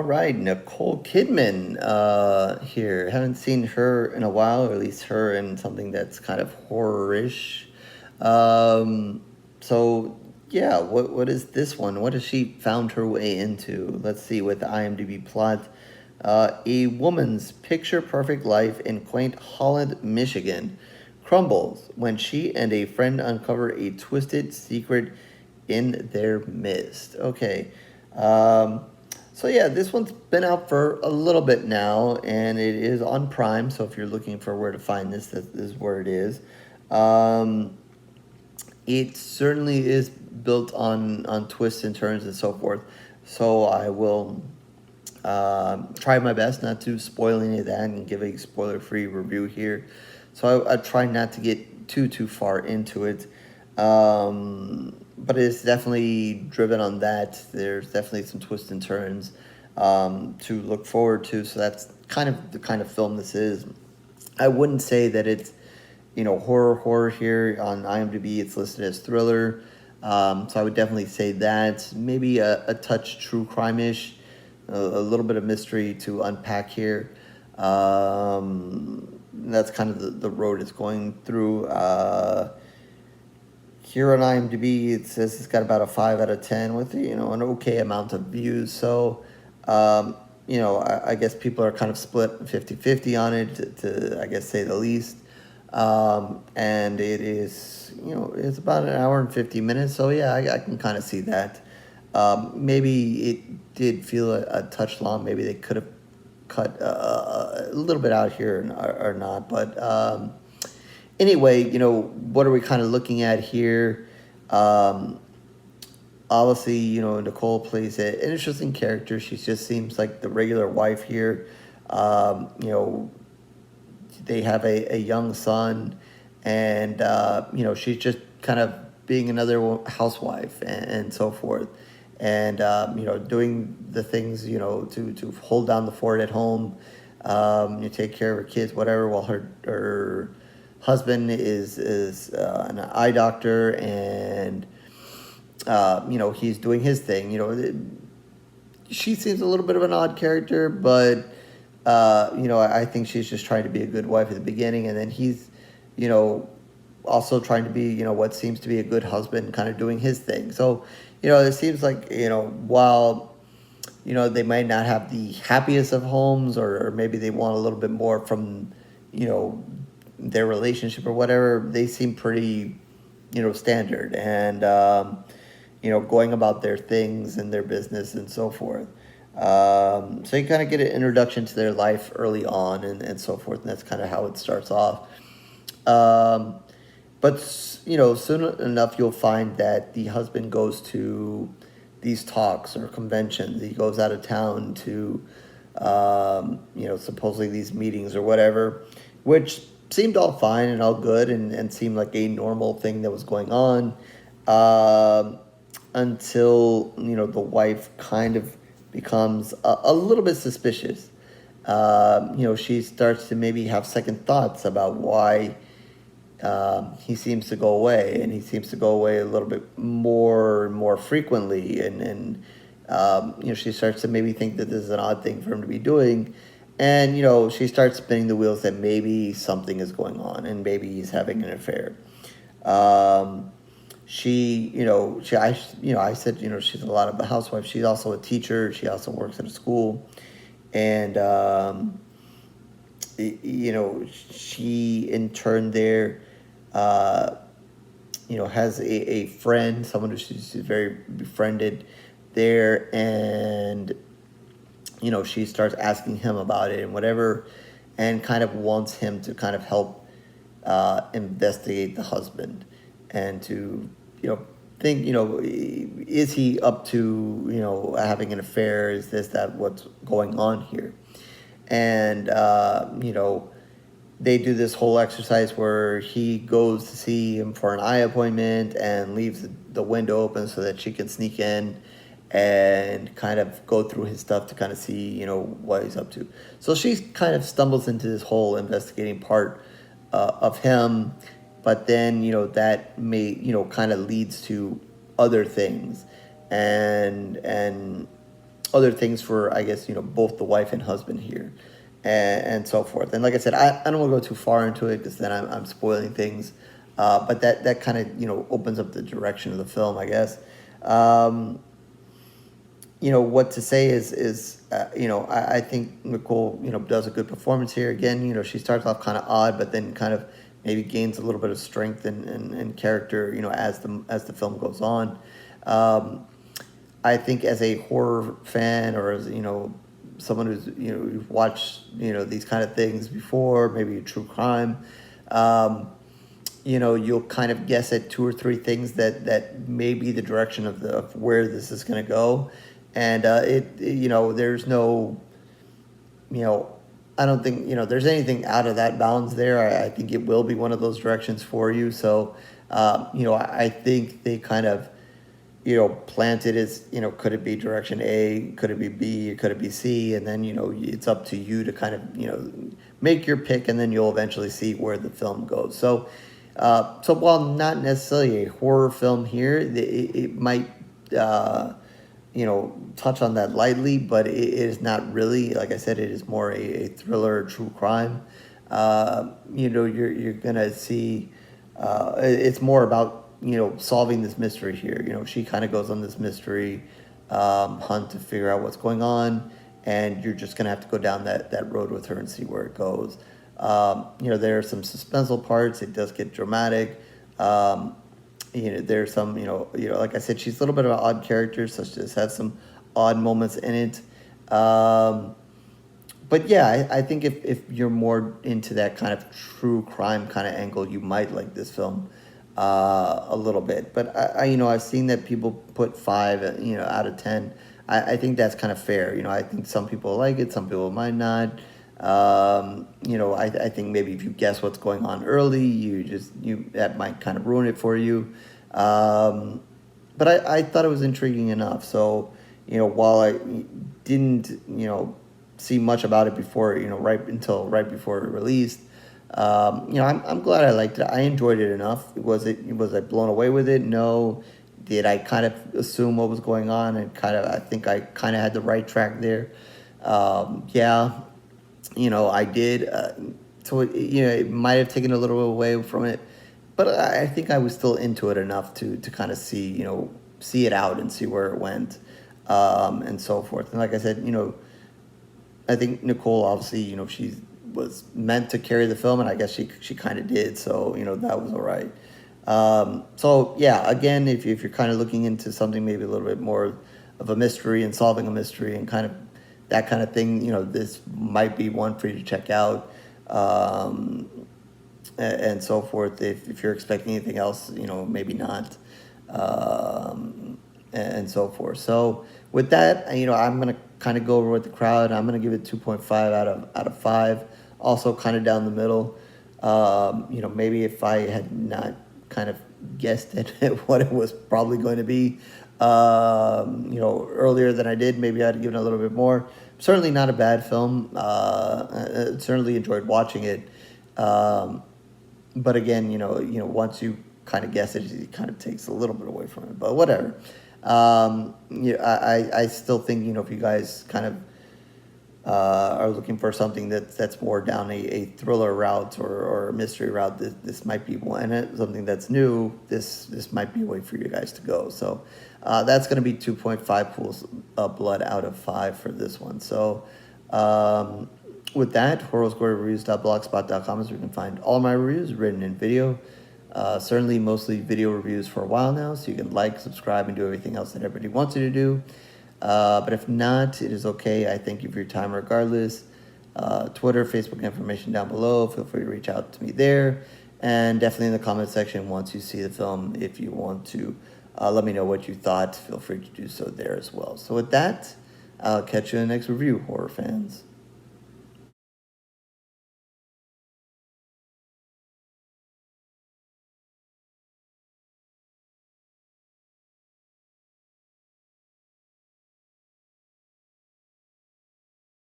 right, Nicole Kidman here. Haven't seen her in a while, or at least her in something that's kind of horror-ish. Um, so yeah, what is this one? What has she found her way into? Let's see with the IMDb plot. A woman's picture-perfect life in quaint Holland, Michigan, crumbles when she and a friend uncover a twisted secret in their midst. Okay. Um, so yeah, this one's been out for a little bit now, and it is on Prime. So if you're looking for where to find this, this is where it is. Um, it certainly is built on twists and turns and so forth. So I will try my best not to spoil any of that and give a spoiler-free review here. So I try not to get too far into it. But it's definitely driven on that. There's definitely some twists and turns to look forward to. So that's kind of the kind of film this is. I wouldn't say that it's, horror here on IMDb. It's listed as thriller. So I would definitely say that. Maybe a touch true crime-ish. A little bit of mystery to unpack here. That's kind of the road it's going through. Here on IMDb, it says it's got about a 5 out of 10 with, an okay amount of views. So, I guess people are kind of split 50-50 on it, to I guess, say the least. And it is, it's about an hour and 50 minutes. So, yeah, I can kind of see that. Maybe it did feel a touch long. Maybe they could have cut a little bit out here or not. But anyway, what are we kind of looking at here? Obviously, Nicole plays an interesting character. She just seems like the regular wife here. They have a young son, and, she's just kind of being another housewife and so forth. And, doing the things, to hold down the fort at home, you take care of her kids, whatever, while her husband is an eye doctor, and, he's doing his thing. She seems a little bit of an odd character, but, I think she's just trying to be a good wife at the beginning, and then he's, also trying to be, what seems to be a good husband, kind of doing his thing. So, it seems like, while, they might not have the happiest of homes, or maybe they want a little bit more from, their relationship or whatever, they seem pretty, standard and, going about their things and their business and so forth. So you kind of get an introduction to their life early on and so forth, and that's kind of how it starts off. But, soon enough, you'll find that the husband goes to these talks or conventions. He goes out of town to, supposedly these meetings or whatever, which seemed all fine and all good and seemed like a normal thing that was going on, until, the wife kind of becomes a little bit suspicious. She starts to maybe have second thoughts about why he seems to go away, and he seems to go away a little bit more and more frequently, and she starts to maybe think that this is an odd thing for him to be doing, and she starts spinning the wheels that maybe something is going on, and maybe he's having an affair. I said, she's a lot of a housewife. She's also a teacher. She also works at a school, and she in turn there, has a friend, someone who she's very befriended there, and, she starts asking him about it and whatever, and kind of wants him to kind of help investigate the husband and to, think, is he up to, having an affair? Is this, that, what's going on here? And, they do this whole exercise where he goes to see him for an eye appointment and leaves the window open so that she can sneak in and kind of go through his stuff to kind of see, what he's up to. So she kind of stumbles into this whole investigating part of him, but then, that kind of leads to other things. And other things for, I guess, both the wife and husband here, and so forth. And like I said, I don't want to go too far into it because then I'm spoiling things. But that kind of, opens up the direction of the film, I guess. What to say is I think Nicole, does a good performance here. Again, she starts off kind of odd, but then kind of maybe gains a little bit of strength and character, as the film goes on. I think as a horror fan, or as, someone who's watched, these kind of things before, maybe a true crime, you'll kind of guess at two or three things that may be the direction of where this is going to go. And there's no, I don't think, there's anything out of that bounds there. I think it will be one of those directions for you. So, I think they kind of, planted as, could it be direction A, could it be B, could it be C? And then, it's up to you to kind of, make your pick, and then you'll eventually see where the film goes. So while not necessarily a horror film here, it might, touch on that lightly, but it is not really. Like I said, it is more a thriller, true crime. You're gonna see. It's more about solving this mystery here. She kind of goes on this mystery hunt to figure out what's going on, and you're just gonna have to go down that road with her and see where it goes. There are some suspenseful parts. It does get dramatic. There's some, like I said, she's a little bit of an odd character, so she just has some odd moments in it. But yeah, I think if you're more into that kind of true crime kind of angle, you might like this film a little bit. But I've seen that people put 5, out of 10. I think that's kind of fair. I think some people like it, some people might not. I think maybe if you guess what's going on early, that might kind of ruin it for you. But I thought it was intriguing enough. So, while I didn't, see much about it before, right before it released, I'm glad I liked it. I enjoyed it enough. Was I blown away with it? No. Did I kind of assume what was going on, and I think I kind of had the right track there? Yeah. I did. So, it might have taken a little bit away from it, but I think I was still into it enough to kind of see it out and see where it went, and so forth. And like I said, I think Nicole, obviously, she was meant to carry the film, and I guess she kind of did. So, that was all right. So yeah, again, if you're kind of looking into something maybe a little bit more of a mystery and solving a mystery and kind of that kind of thing, this might be one for you to check out, and so forth. If you're expecting anything else, maybe not, and so forth. So with that, I'm gonna kind of go over with the crowd. I'm gonna give it 2.5 out of 5. Also, kind of down the middle. Maybe if I had not kind of guessed at what it was probably going to be, earlier than I did, maybe I'd given a little bit more. Certainly not a bad film. Certainly enjoyed watching it. But again, once you kind of guess it, it kind of takes a little bit away from it. But whatever. I still think, if you guys kind of are looking for something that's more down a thriller route or a mystery route, this might be one. And something that's new, this might be a way for you guys to go. So that's going to be 2.5 pools of blood out of 5 for this one. So with that, horrorscorereviews.blogspot.com is where you can find all my reviews written in video. Certainly mostly video reviews for a while now, so you can like, subscribe, and do everything else that everybody wants you to do. But if not, it is okay. I thank you for your time regardless. Twitter, Facebook information down below. Feel free to reach out to me there. And definitely in the comment section once you see the film, if you want to let me know what you thought, feel free to do so there as well. So with that, I'll catch you in the next review, horror fans.